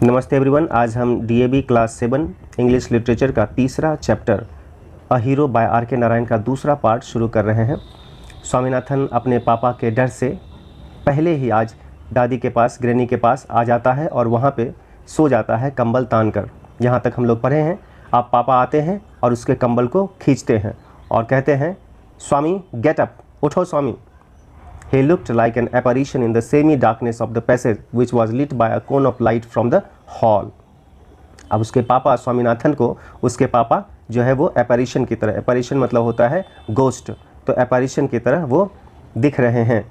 नमस्ते एवरीवन। आज हम डीएवी क्लास 7 इंग्लिश लिटरेचर का तीसरा chapter a hero by R K Narayan का दूसरा पार्ट शुरू कर रहे हैं। स्वामीनाथन अपने पापा के डर से पहले ही आज दादी के पास, ग्रैनी के पास आ जाता है और वहाँ पे सो जाता है कंबल तान कर। यहाँ तक हम लोग पढ़े हैं। आप पापा आते हैं और उसके कंबल को खींचते हैं और कहते हैं, स्वामी गेट अप, उठो स्वामी। He looked like an apparition in the semi-darkness of the passage, which was lit by a cone of light from the hall. अब उसके पापा स्वामीनाथन को उसके पापा जो है वो एपैरिशन की तरह, एपैरिशन मतलब होता है गोस्ट, तो एपैरिशन की तरह वो दिख रहे हैं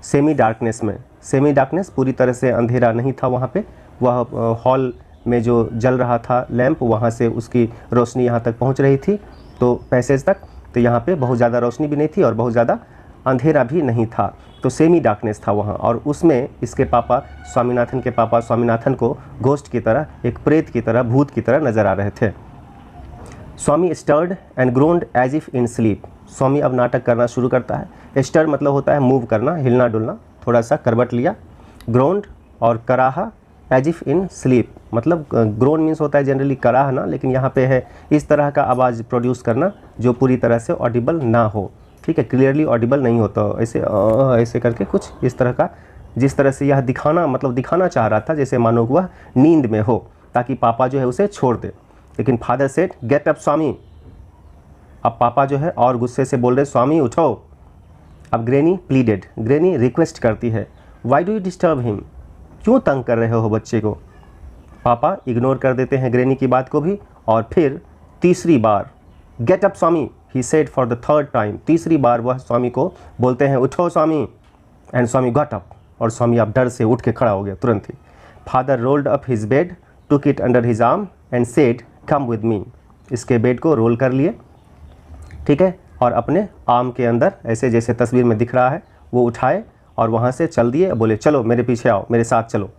सेमी डार्कनेस में। सेमी डार्कनेस पूरी तरह से अंधेरा नहीं था वहाँ पे, वह हॉल में जो जल रहा था लैंप, वहाँ से उसकी रोशनी यहाँ तक पहुँच रही थी तो पैसेज तक, तो यहाँ पे बहुत ज़्यादा रोशनी भी नहीं थी और बहुत ज़्यादा अंधेरा भी नहीं था, तो सेमी डार्कनेस था वहाँ। और उसमें इसके पापा, स्वामीनाथन के पापा स्वामीनाथन को घोस्ट की तरह, एक प्रेत की तरह, भूत की तरह नज़र आ रहे थे। Swami stirred and groaned as if in sleep. Swami अब नाटक करना शुरू करता है। स्टर मतलब होता है मूव करना, हिलना डुलना, थोड़ा सा करवट लिया। ग्रोन्ड और कराहा एज इफ़ इन स्लीप, मतलब ग्रोन मीन्स होता है जनरली कराहना, लेकिन यहाँ पे है इस तरह का आवाज़ प्रोड्यूस करना जो पूरी तरह से ऑडिबल ना हो, ठीक है, क्लियरली ऑडिबल नहीं होता, ऐसे ऐसे करके कुछ इस तरह का, जिस तरह से यह दिखाना, मतलब दिखाना चाह रहा था जैसे मानो वह नींद में हो ताकि पापा जो है उसे छोड़ दे। लेकिन फादर सेड गेट अप स्वामी। अब पापा जो है और गुस्से से बोल रहे, स्वामी उठो। अब ग्रैनी प्लीडेड, ग्रैनी रिक्वेस्ट करती है, Y do you disturb him, क्यों तंग कर रहे हो बच्चे को। पापा इग्नोर कर देते हैं ग्रैनी की बात को भी और फिर तीसरी बार गेट अप स्वामी ही said for the third time. तीसरी बार वह स्वामी को बोलते हैं, उठो Swami. And Swami got up, और स्वामी अब डर से उठ के खड़ा हो गया तुरंत ही। Father rolled up his bed, took it under his arm and said come with me. इसके बेड को रोल कर लिए, ठीक है, और अपने आर्म के अंदर ऐसे जैसे तस्वीर में दिख रहा है वो उठाए और वहाँ से चल दिए, बोले चलो मेरे पीछे आओ, मेरे साथ चलो।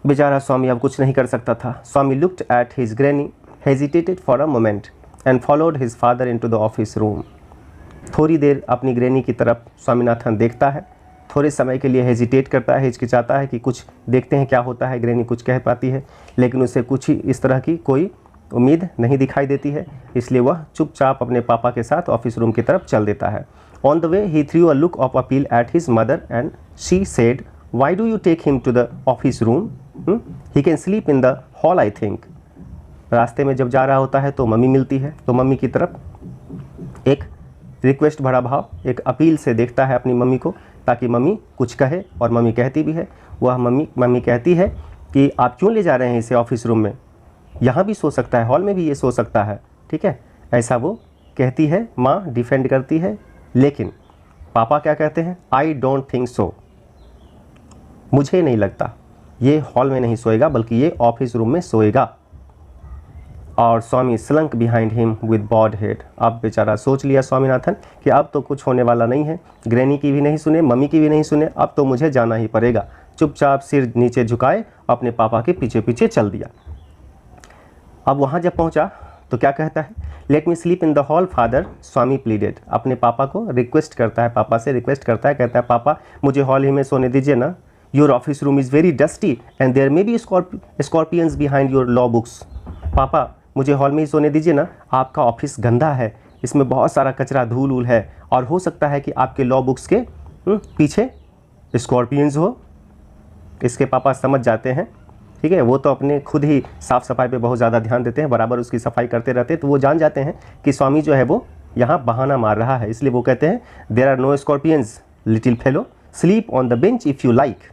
बेचारा स्वामी अब कुछ नहीं कर सकता था। Swami looked at his granny, hesitated for a moment and followed his father into the office room. थोड़ी देर अपनी ग्रैनी की तरफ स्वामीनाथन देखता है, थोड़े समय के लिए हेजिटेट करता है, हिचकिचाता है कि कुछ देखते हैं क्या होता है, ग्रैनी कुछ कह पाती है, लेकिन उसे कुछ ही इस तरह की कोई उम्मीद नहीं दिखाई देती है, इसलिए वह चुपचाप अपने पापा के साथ ऑफिस रूम की तरफ चल देता है। On the way he threw a look of appeal at his mother and she said, why do you take him to the office room, he can sleep in the hall I think. रास्ते में जब जा रहा होता है तो mummy मिलती है, तो मम्मी की तरफ एक रिक्वेस्ट भरा भाव, एक अपील से देखता है अपनी मम्मी को ताकि मम्मी कुछ कहे, और मम्मी कहती भी है। वह मम्मी कहती है कि आप क्यों ले जा रहे हैं इसे ऑफिस रूम में, यहाँ भी सो सकता है, हॉल में भी ये सो सकता है, ठीक है, ऐसा वो कहती है। माँ डिफेंड करती है, लेकिन पापा क्या कहते हैं, आई डोंट थिंक सो, मुझे नहीं लगता ये हॉल में नहीं सोएगा बल्कि ये ऑफिस रूम में सोएगा। और Swami slunk behind him with bowed head. अब बेचारा सोच लिया स्वामीनाथन कि अब तो कुछ होने वाला नहीं है, ग्रैनी की भी नहीं सुने, मम्मी की भी नहीं सुने, अब तो मुझे जाना ही पड़ेगा। चुपचाप सिर नीचे झुकाए अपने पापा के पीछे पीछे चल दिया। अब वहाँ जब पहुँचा तो क्या कहता है, let me sleep in the hall father, Swami pleaded. अपने पापा को रिक्वेस्ट करता है, पापा से रिक्वेस्ट करता है, कहता है पापा मुझे हॉल ही में सोने दीजिए ना, your office room is very dusty and there may be scorpions behind your law books. पापा मुझे हॉल में ही सोने दीजिए ना, आपका ऑफिस गंदा है, इसमें बहुत सारा कचरा धूल उल है, और हो सकता है कि आपके लॉ बुक्स के पीछे स्कॉर्पियंस हो। इसके पापा समझ जाते हैं, ठीक है, वो तो अपने खुद ही साफ़ सफाई पे बहुत ज़्यादा ध्यान देते हैं, बराबर उसकी सफाई करते रहते हैं, तो वो जान जाते हैं कि स्वामी जो है वो यहाँ बहाना मार रहा है, इसलिए वो कहते हैं there are no scorpions little fellow, sleep on the bench if you like.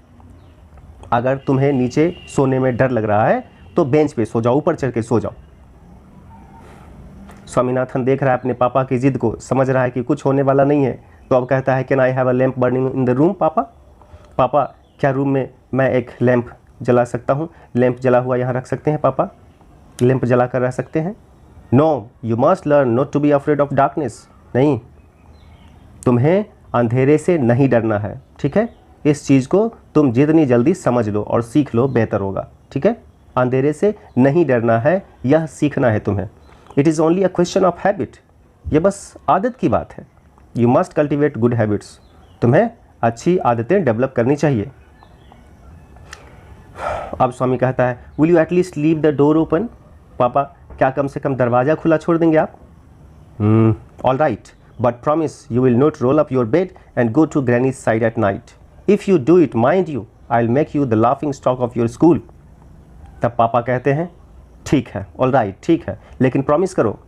अगर तुम्हें नीचे सोने में डर लग रहा है तो बेंच पे सो जाओ, ऊपर चढ़ के सो जाओ। स्वामीनाथन देख रहा है अपने पापा की जिद को, समझ रहा है कि कुछ होने वाला नहीं है, तो अब कहता है can I have a lamp burning in the room पापा। पापा क्या रूम में मैं एक लैंप जला सकता हूँ, लैंप जला हुआ यहाँ रख सकते हैं पापा, लैंप जला कर रह सकते हैं। No you must learn not to be afraid of darkness. नहीं, तुम्हें अंधेरे से नहीं डरना है, ठीक है, इस चीज़ को तुम जितनी जल्दी समझ लो और सीख लो बेहतर होगा, ठीक है। अंधेरे से नहीं डरना है, यह सीखना है तुम्हें। It is only a question of habit, ये बस आदत की बात है। You must cultivate good habits, तुम्हें अच्छी आदतें डेवलप करनी चाहिए। अब स्वामी कहता है, will you at least leave the door open? पापा, क्या कम से कम दरवाज़ा खुला छोड़ देंगे आप? All right, but promise you will not roll up your bed and go to granny's side at night. If you do it, mind you, I will make you the laughing stock of your school. तब पापा कहते हैं, ठीक है, all right, ठीक है, लेकिन promise करो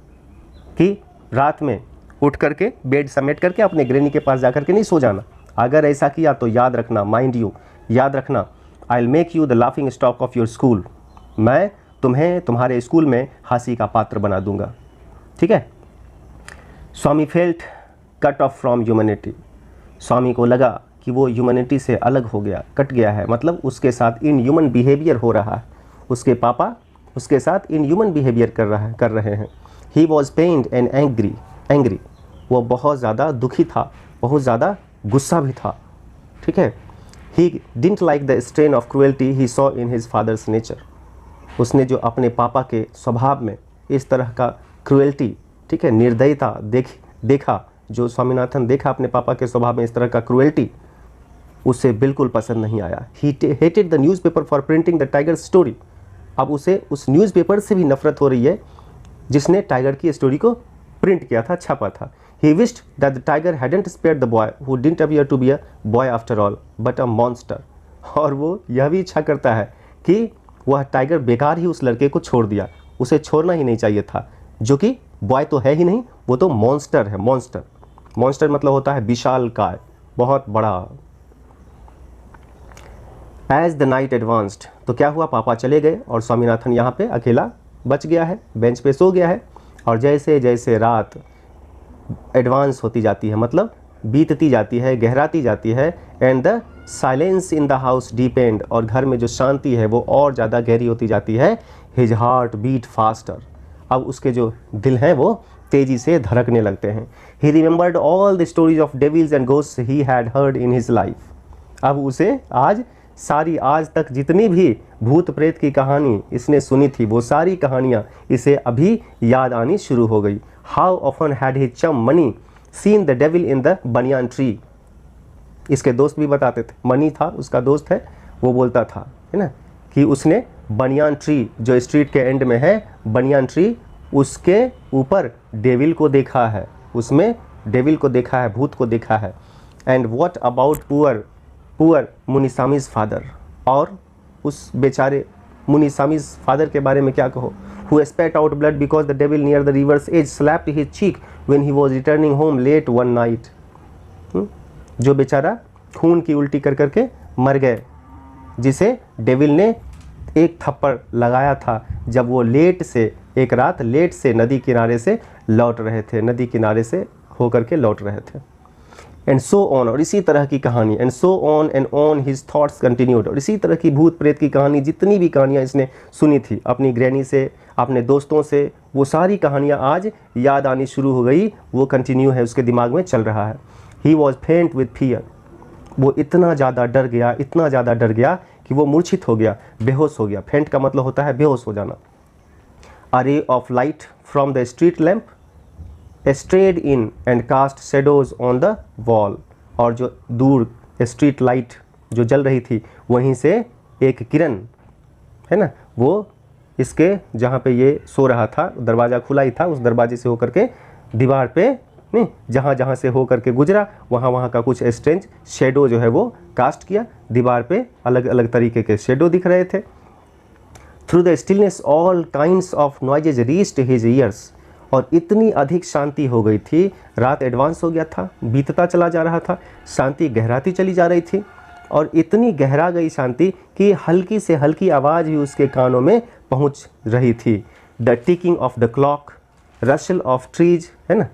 कि रात में उठ करके बेड समेट करके अपने ग्रैनी के पास जा करके नहीं सो जाना. अगर ऐसा किया तो याद रखना, माइंड यू, याद रखना, आई will make you the laughing stock of your school. मैं तुम्हें तुम्हारे स्कूल में हंसी का पात्र बना दूंगा. ठीक है. Swami felt cut off from humanity. Swami को लगा कि वो ह्यूमैनिटी से अलग हो गया, कट गया है, मतलब उसके साथ इन ह्यूमन बिहेवियर हो रहा है. उसके पापा उसके साथ इन ह्यूमन बिहेवियर कर रहे हैं. He was pained and angry. वो बहुत ज़्यादा दुखी था, बहुत ज़्यादा गुस्सा भी था. ठीक है. He didn't like the strain of cruelty he saw in his father's nature. उसने जो अपने पापा के स्वभाव में इस तरह का क्रुएल्टी, ठीक है, निर्दयता देखा, जो स्वामीनाथन देखा अपने पापा के स्वभाव में इस तरह का क्रुएल्टी, उसे बिल्कुल पसंद नहीं आया. He hated the newspaper for printing the tiger story. अब उसे उस न्यूज़पेपर से भी नफरत हो रही है जिसने टाइगर की स्टोरी को प्रिंट किया था, छापा था. He wished that the tiger hadn't spared the boy who didn't appear to be a boy after all, but a monster. और वो यह भी इच्छा करता है कि वह टाइगर बेकार ही उस लड़के को छोड़ दिया, उसे छोड़ना ही नहीं चाहिए था, जो कि बॉय तो है ही नहीं, वो तो मॉन्स्टर है. मॉन्स्टर मतलब होता है विशाल काय, बहुत बड़ा. एज द नाइट एडवांस्ड, तो क्या हुआ, पापा चले गए और स्वामीनाथन यहाँ पे अकेला बच गया है, बेंच पे सो गया है. और जैसे जैसे रात एडवांस होती जाती है, मतलब बीतती जाती है, गहराती जाती है, and the silence in the house depend, और घर में जो शांति है वो और ज़्यादा गहरी होती जाती है. His heart beat faster. अब उसके जो दिल हैं वो तेज़ी से धड़कने लगते हैं. He remembered all the stories of devils and ghosts he had heard in his life. अब उसे आज तक जितनी भी भूत प्रेत की कहानी इसने सुनी थी, वो सारी कहानियाँ इसे अभी याद आनी शुरू हो गई. हाउ ऑफन हैड हिज चम money seen the devil in the banyan tree. इसके दोस्त भी बताते थे, मनी था उसका दोस्त है, वो बोलता था, है ना, कि उसने बनियान ट्री जो स्ट्रीट के एंड में है, बनियान ट्री, उसके ऊपर डेविल को देखा है, उसमें डेविल को देखा है, भूत को देखा है. And what about poor Munisami's father, और उस बेचारे मुनिसामीज फादर के बारे में क्या कहो. Who spat out blood because the devil near the river's edge slapped his cheek when he was returning home late one night. जो बेचारा खून की उल्टी कर करके मर गए, जिसे डेविल ने एक थप्पड़ लगाया था जब वो एक रात लेट से नदी किनारे से लौट रहे थे, नदी किनारे से होकर के लौट रहे थे. एंड सो ऑन, और इसी तरह की कहानी, and so on and on his thoughts continued. और इसी तरह की भूत प्रेत की कहानी, जितनी भी कहानियाँ इसने सुनी थी अपनी ग्रैनी से, अपने दोस्तों से, वो सारी कहानियाँ आज याद आनी शुरू हो गई. वो कंटिन्यू है, उसके दिमाग में चल रहा है. ही वॉज फेंट विथ फियर. वो इतना ज़्यादा डर गया कि वो मूर्छित हो गया, बेहोश हो गया. फेंट का मतलब होता है बेहोश हो जाना. A ray of light from the street lamp strayed in and cast shadows on the wall. और जो दूर स्ट्रीट लाइट जो जल रही थी, वहीं से एक किरण, है ना, वो इसके जहाँ पे ये सो रहा था, दरवाज़ा खुला ही था, उस दरवाजे से होकर के दीवार पे नहीं, जहाँ से होकर के गुजरा, वहाँ का कुछ स्ट्रेंज शेडो जो है वो कास्ट किया. दीवार पे अलग अलग तरीके के शेडो दिख रहे थे. Through the stillness all kinds of noises reached his years. और इतनी अधिक शांति हो गई थी, रात एडवांस हो गया था, बीतता चला जा रहा था, शांति गहराती चली जा रही थी. और इतनी गहरा गई शांति कि हल्की से हल्की आवाज़ भी उसके कानों में पहुंच रही थी. The ticking of the clock, रशल of trees, है ना,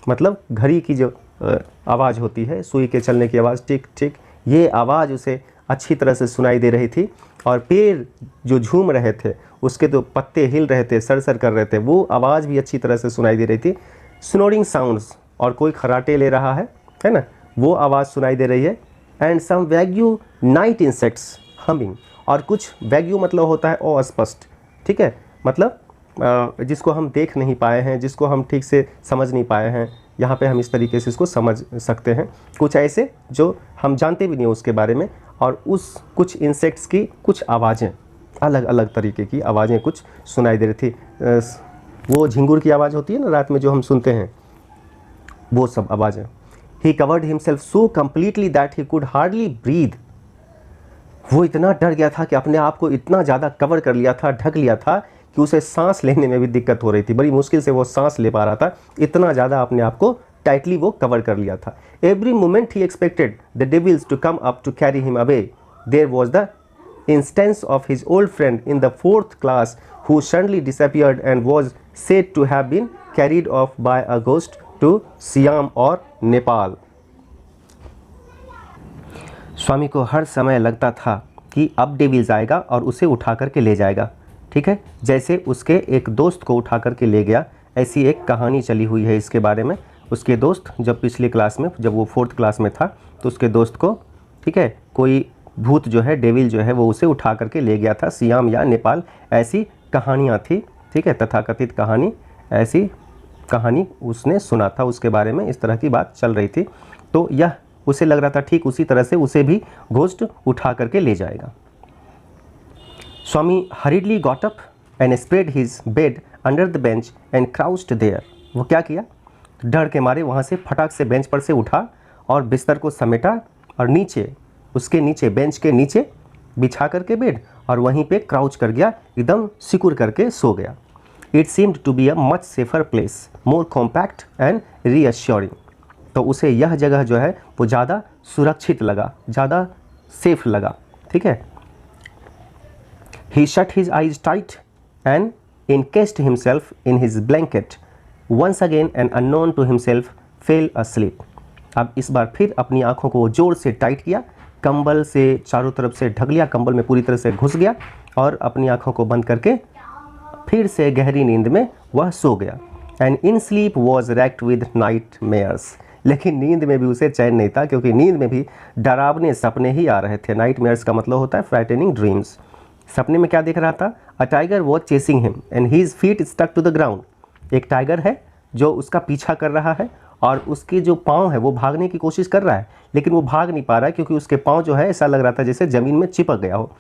मतलब घड़ी की जो आवाज़ होती है, सुई के चलने की आवाज़, टिक टिक, ये आवाज़ उसे अच्छी तरह से सुनाई दे रही थी. और पेड़ जो झूम रहे थे, उसके तो पत्ते हिल रहे थे, सर कर रहे थे, वो आवाज़ भी अच्छी तरह से सुनाई दे रही थी. स्नोरिंग साउंड्स, और कोई खराटे ले रहा है ना, वो आवाज़ सुनाई दे रही है. And some vague night insects humming, और कुछ वैग्यू मतलब होता है अस्पष्ट, ठीक है, मतलब जिसको हम देख नहीं पाए हैं, जिसको हम ठीक से समझ नहीं पाए हैं. यहाँ पे हम इस तरीके से इसको समझ सकते हैं, कुछ ऐसे जो हम जानते भी नहीं उसके बारे में, और उस कुछ इंसेक्ट्स की कुछ आवाज़ें, अलग अलग तरीके की आवाज़ें कुछ सुनाई दे रही थी। वो झिंगुर की आवाज़ होती है ना रात में जो हम सुनते हैं, वो सब आवाज़ें। He covered himself so completely that he could hardly breathe. वो इतना डर गया था कि अपने आप को इतना ज़्यादा कवर कर लिया था, ढक लिया था कि उसे सांस लेने में भी दिक्कत हो रही थी। बड़ी मुश्किल से वो सांस ले पा रहा था, इतना ज़्यादा अपने आप को टाइटली वो कवर कर लिया था। Every moment he expected the devils to come up to carry him away. There was the instance of his old friend in the 4th class who suddenly disappeared and was said to have been carried off by a ghost to SIAM और नेपाल। स्वामी को हर समय लगता था कि अब devils आएगा और उसे उठा करके ले जाएगा, ठीक है, जैसे उसके एक दोस्त को उठा करके ले गया। ऐसी एक कहानी चली हुई है इसके बारे में। उसके दोस्त जब पिछली क्लास में, जब वो 4th क्लास में था, तो उसके दोस्त को, ठीक है, कोई भूत जो है, डेविल जो है, वो उसे उठा करके ले गया था सियाम या नेपाल। ऐसी कहानियाँ थी, ठीक है, तथाकथित कहानी, ऐसी कहानी उसने सुना था, उसके बारे में इस तरह की बात चल रही थी। तो यह उसे लग रहा था ठीक उसी तरह से उसे भी घोस्ट उठा करके ले जाएगा। Swami hurriedly got up and spread his bed under the bench and crouched there. वो क्या किया, डर के मारे वहाँ से फटाक से बेंच पर से उठा और बिस्तर को समेटा और नीचे, उसके नीचे, बेंच के नीचे बिछा करके बेड, और वहीं पे क्राउच कर गया, एकदम सिकुड़ करके सो गया। It seemed to be a much safer place, more compact and reassuring. तो उसे यह जगह जो है वो ज़्यादा सुरक्षित लगा, ज़्यादा सेफ लगा, ठीक है। He shut his eyes tight and encased himself in his blanket. Once again an unknown to himself fell asleep. अब इस बार फिर अपनी आंखों को जोर से टाइट किया, कंबल से चारों तरफ से ढक लिया, कंबल में पूरी तरह से घुस गया और अपनी आंखों को बंद करके फिर से गहरी नींद में वह सो गया। And in sleep was racked with nightmares. लेकिन नींद में भी उसे चैन नहीं था, क्योंकि नींद में भी डरावने सपने ही आ रहे थे। नाइट मेयर्स का मतलब होता है फ्राइटनिंग ड्रीम्स। सपने में क्या दिख रहा था, a tiger was chasing him and his feet stuck to the ground. एक टाइगर है जो उसका पीछा कर रहा है और उसके जो पाँव है वो भागने की कोशिश कर रहा है, लेकिन वो भाग नहीं पा रहा है क्योंकि उसके पाँव जो है ऐसा लग रहा था जैसे ज़मीन में चिपक गया हो।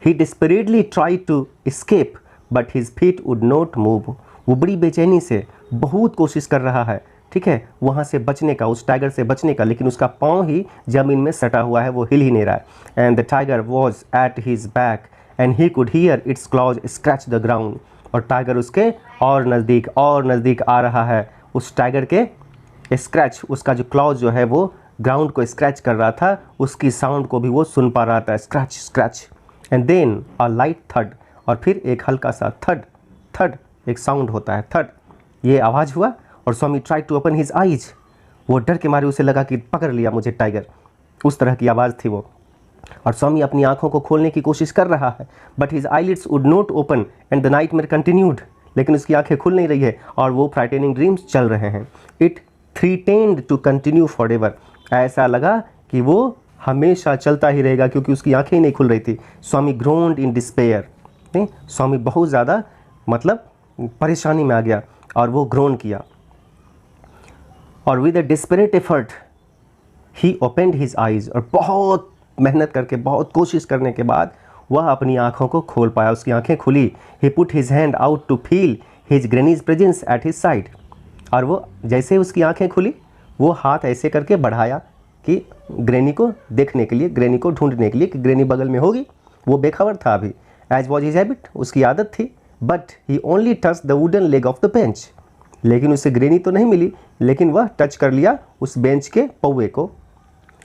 He desperately tried to escape but his feet would not move. वो बड़ी बेचैनी से बहुत कोशिश कर रहा है, ठीक है, वहाँ से बचने का, उस टाइगर से बचने का, लेकिन उसका पाँव ही ज़मीन में सटा हुआ है, वो हिल ही नहीं रहा है। And the tiger was at his back and he could hear it's clause scratch the ground. और टाइगर उसके और नज़दीक आ रहा है। उस टाइगर के स्क्रैच, उसका जो क्लॉज जो है वो ग्राउंड को स्क्रैच कर रहा था, उसकी साउंड को भी वो सुन पा रहा था, scratch scratch. And then a light thud, और फिर एक हल्का सा थड एक साउंड होता है, थड, ये आवाज़ हुआ। और Swami try to open his eyes. वो डर के मारे उसे लगा कि पकड़ लिया मुझे टाइगर, उस तरह की आवाज़ थी वो। और स्वामी अपनी आंखों को खोलने की कोशिश कर रहा है, but his eyelids would not open and the nightmare continued. लेकिन उसकी आंखें खुल नहीं रही है और वो फ्राइटनिंग ड्रीम्स चल रहे हैं। It threatened to continue for ever. ऐसा लगा कि वो हमेशा चलता ही रहेगा, क्योंकि उसकी आंखें ही नहीं खुल रही थी। स्वामी ग्रोन्ड इन डिस्पेयर। स्वामी बहुत ज़्यादा मतलब परेशानी में आ गया और वो ग्रोन किया। और with a desperate effort he opened his eyes. और बहुत मेहनत करके, बहुत कोशिश करने के बाद वह अपनी आंखों को खोल पाया, उसकी आंखें खुली। He put his hand out to feel his granny's presence at his side. और वो जैसे ही उसकी आंखें खुली, वो हाथ ऐसे करके बढ़ाया कि ग्रैनी को देखने के लिए, ग्रैनी को ढूंढने के लिए कि ग्रैनी बगल में होगी। वो बेखबर था अभी, एज वॉज हिज हैबिट, उसकी आदत थी। But he only touch the wooden leg of the bench. लेकिन उसे ग्रैनी तो नहीं मिली, लेकिन वह टच कर लिया उस बेंच के पौवे को।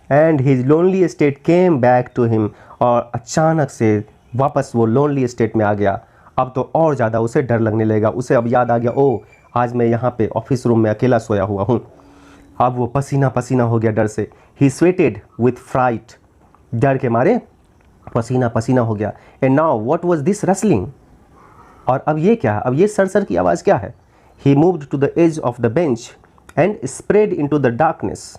And his lonely state came back to him. और अचानक से वापस वो लोनली स्टेट में आ गया। अब तो और ज़्यादा उसे डर लगने लगेगा। उसे अब याद आ गया, ओ आज मैं यहाँ पे ऑफिस रूम में अकेला सोया हुआ हूँ। अब वो पसीना पसीना हो गया डर से। ही स्वेटेड विथ फ्राइट। डर के मारे पसीना पसीना हो गया। And now what was this rustling. और अब ये क्या है, अब ये सरसर की आवाज़ क्या है। He moved to the edge of the bench and spread into the darkness,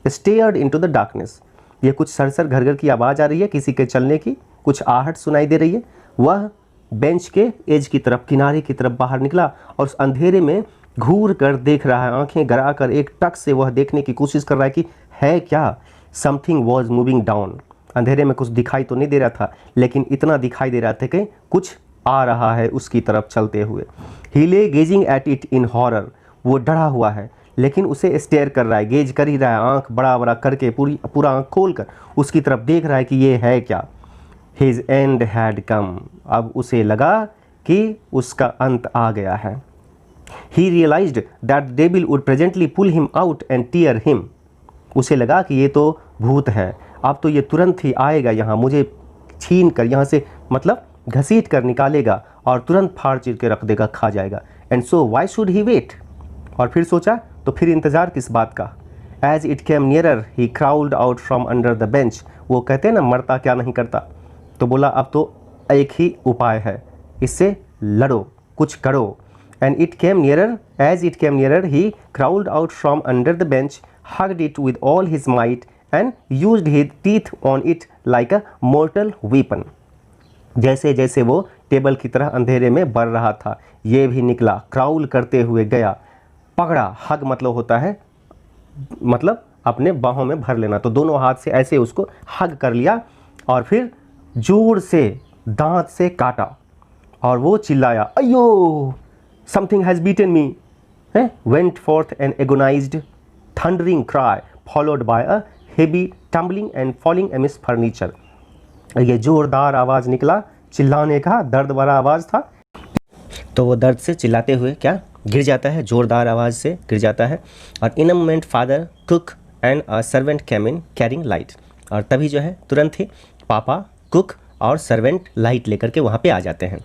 stared into the darkness. ये कुछ सरसर घर घर की आवाज़ आ रही है, किसी के चलने की, कुछ आहट सुनाई दे रही है। वह बेंच के एज की तरफ, किनारे की तरफ बाहर निकला और उस अंधेरे में घूर कर देख रहा है। आंखें गड़ा कर एक टक से वह देखने की कोशिश कर रहा है कि है क्या। Something was moving down. अंधेरे में कुछ दिखाई तो नहीं दे रहा था, लेकिन इतना दिखाई दे रहा था कि कुछ आ रहा है उसकी तरफ चलते हुए। He lay gazing at it in horror, वो डरा हुआ है लेकिन उसे स्टेयर कर रहा है, गेज कर ही रहा है, आंख बड़ा बड़ा करके पूरा आंख खोल कर उसकी तरफ देख रहा है कि ये है क्या। हिज एंड हैड कम, अब उसे लगा कि उसका अंत आ गया है। He realised that devil would presently pull him out and tear him, उसे लगा कि ये तो भूत है, अब तो ये तुरंत ही आएगा यहाँ, मुझे छीन कर यहाँ से मतलब घसीट कर निकालेगा और तुरंत फाड़ चीर के रख देगा, खा जाएगा। And so why should he wait, और फिर सोचा तो फिर इंतज़ार किस बात का। As it came nearer he crawled out from under the bench, वो कहते हैं ना मरता क्या नहीं करता, तो बोला अब तो एक ही उपाय है, इससे लड़ो, कुछ करो। And it came nearer, as it came nearer he crawled out from under the bench, hugged it with all his might and used his teeth on it like a mortal weapon। जैसे जैसे वो table की तरह अंधेरे में बढ़ रहा था, ये भी निकला, क्राउल करते हुए गया, पकड़ा, हग मतलब होता है मतलब अपने बाहों में भर लेना, तो दोनों हाथ से ऐसे उसको हग कर लिया और फिर जोर से दांत से काटा और वो चिल्लाया, अयो something has bitten me, went forth an agonised thundering cry followed by a heavy tumbling and falling amidst furniture। ये जोरदार आवाज़ निकला, चिल्लाने का, दर्द भरा आवाज़ था, तो वो दर्द से चिल्लाते हुए क्या गिर जाता है, जोरदार आवाज़ से गिर जाता है। और in a moment father cook and a servant came in carrying light, और तभी जो है तुरंत ही पापा, कुक और सर्वेंट लाइट लेकर के वहाँ पे आ जाते हैं।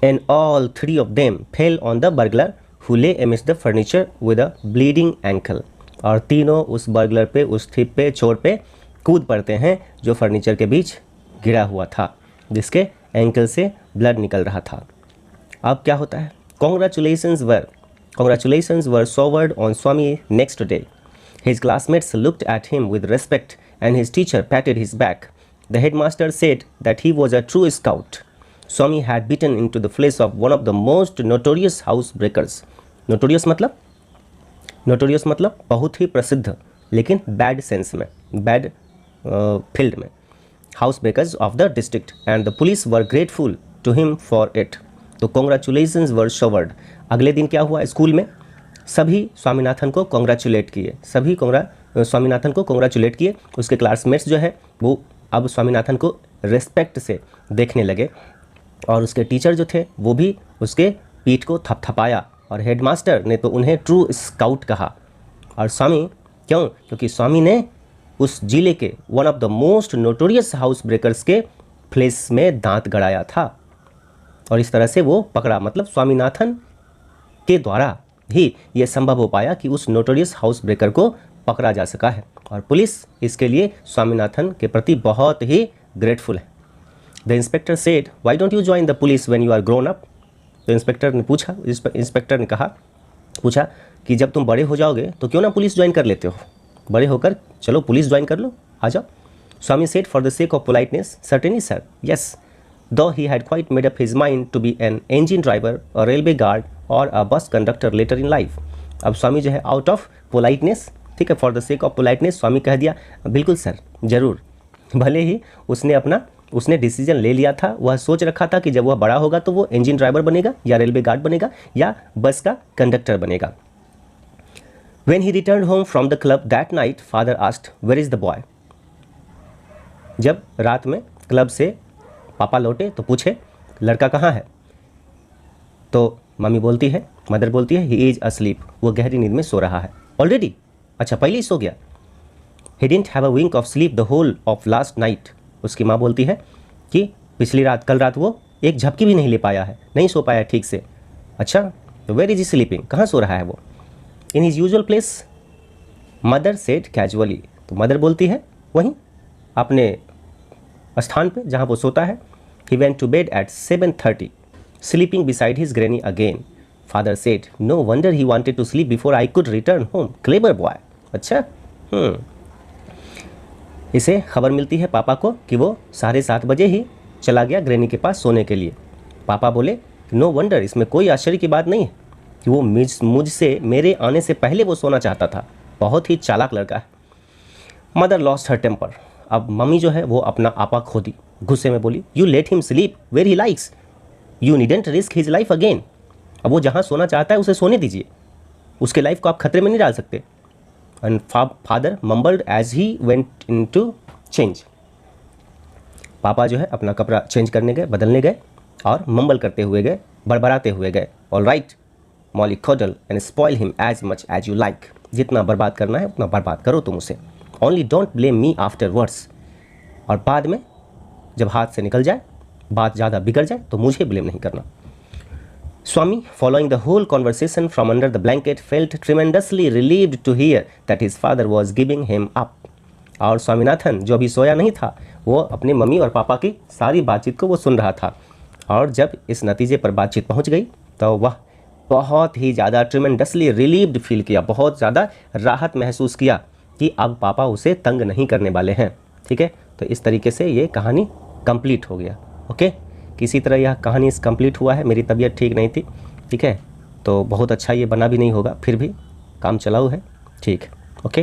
And all three of them fell on the burglar who lay amidst the furniture with a bleeding ankle, और तीनों उस बर्गलर पे, उस थिप पे, चोर पे कूद पड़ते हैं जो फर्नीचर के बीच गिरा हुआ था, जिसके एंकल से ब्लड निकल रहा था। अब क्या होता है, congratulations were showered on Swami next day। His classmates looked at him with respect and his teacher patted his back। The headmaster said that he was a true scout। Swami had beaten into the flesh of one of the most notorious housebreakers। Notorious मतलब बहुत ही प्रसिद्ध, लेकिन bad sense में, bad field में, housebreakers of the district, and the police were grateful to him for it. तो congratulations were showered. अगले दिन क्या हुआ, स्कूल में सभी स्वामीनाथन को कॉन्ग्रेचुलेट किए, स्वामीनाथन को कॉन्ग्रेचुलेट किए। उसके क्लासमेट्स जो है वो अब स्वामीनाथन को रेस्पेक्ट से देखने लगे, और उसके टीचर जो थे वो भी उसके पीठ को थपथपाया, और हेडमास्टर ने तो उन्हें ट्रू स्काउट कहा। और स्वामी क्यों, क्योंकि स्वामी ने उस जिले के one of the most notorious house breakers के फ्लेश में दांत गड़ाया था, और इस तरह से वो पकड़ा, मतलब स्वामीनाथन के द्वारा ही ये संभव हो पाया कि उस नोटोरियस हाउस ब्रेकर को पकड़ा जा सका है, और पुलिस इसके लिए स्वामीनाथन के प्रति बहुत ही ग्रेटफुल है। The inspector said, why don't you join the police when you are grown up. तो इंस्पेक्टर ने पूछा कि जब तुम बड़े हो जाओगे तो क्यों ना पुलिस ज्वाइन कर लेते हो, बड़े होकर चलो पुलिस ज्वाइन कर लो, आ जाओ। Swami said, for the sake of politeness, certainly sir, yes. Though he had quite made up his mind to be an engine driver, a railway guard or a bus conductor letter in life. अब स्वामी जो है out of politeness, ठीक है, for the sake of politeness Swami कह दिया बिल्कुल sir, ज़रूर। भले ही उसने डिसीजन ले लिया था, वह सोच रखा था कि जब वह बड़ा होगा तो वो इंजन ड्राइवर बनेगा या रेलवे गार्ड बनेगा या बस का कंडक्टर बनेगा। When he returned home from the club that night, father asked, "Where is the boy?" जब रात में क्लब से पापा लौटे तो पूछे लड़का कहाँ है, तो मदर बोलती है he is asleep, वो गहरी नींद में सो रहा है। ऑलरेडी, अच्छा पहले ही सो गया। He didn't have a wink of sleep the whole of last night। उसकी माँ बोलती है कि पिछली रात, कल रात वो एक झपकी भी नहीं ले पाया है, नहीं सो पाया ठीक से। अच्छा, तो वेयर इज ही स्लीपिंग, कहाँ सो रहा है वो? In his usual place, mother said casually. तो मदर बोलती है वहीं अपने स्थान पे जहाँ वो सोता है। He went to bed at 7:30, sleeping beside his granny again. Father said, no wonder he wanted to sleep before I could return home, clever boy. अच्छा, इसे खबर मिलती है पापा को कि वो 7:30 बजे ही चला गया ग्रैनी के पास सोने के लिए। पापा बोले, नो वंडर, इसमें कोई आश्चर्य की बात नहीं है कि वो मुझसे मेरे आने से पहले वो सोना चाहता था, बहुत ही चालाक लड़का है। Mother lost her temper. अब मम्मी जो है वो अपना आपा खो दी, गुस्से में बोली, you let him sleep where he likes, you needn't risk his life again. अब वो जहाँ सोना चाहता है उसे सोने दीजिए, उसके लाइफ को आप खतरे में नहीं डाल सकते। And father mumbled as he went in to change. पापा जो है अपना कपड़ा चेंज करने गए, बदलने गए और मम्बल करते हुए गए, बड़बड़ाते हुए गए, all right mollycoddle and spoil him as much as you like. जितना बर्बाद करना है उतना बर्बाद करो तुम उसे, only don't blame me afterwards. और बाद में जब हाथ से निकल जाए, बात ज़्यादा बिगड़ जाए तो मुझे ब्लेम नहीं करना। स्वामी, following the whole conversation from under the blanket, felt tremendously relieved to hear that his father was giving him up. और स्वामीनाथन जो अभी सोया नहीं था, वो अपनी मम्मी और पापा की सारी बातचीत को वो सुन रहा था। और जब इस नतीजे पर बातचीत पहुंच गई तो वह बहुत ही ज़्यादा ट्रिमेंडसली रिलीव्ड फील किया, बहुत ज़्यादा राहत महसूस किया कि अब पापा उसे तंग नहीं करने वाले हैं। ठीक है, तो इस तरीके से ये कहानी कंप्लीट हो गया। ओके, किसी तरह यह कहानी कंप्लीट हुआ है। मेरी तबीयत ठीक नहीं थी, ठीक है, तो बहुत अच्छा ये बना भी नहीं होगा, फिर भी काम चलाऊ है। ठीक, ओके।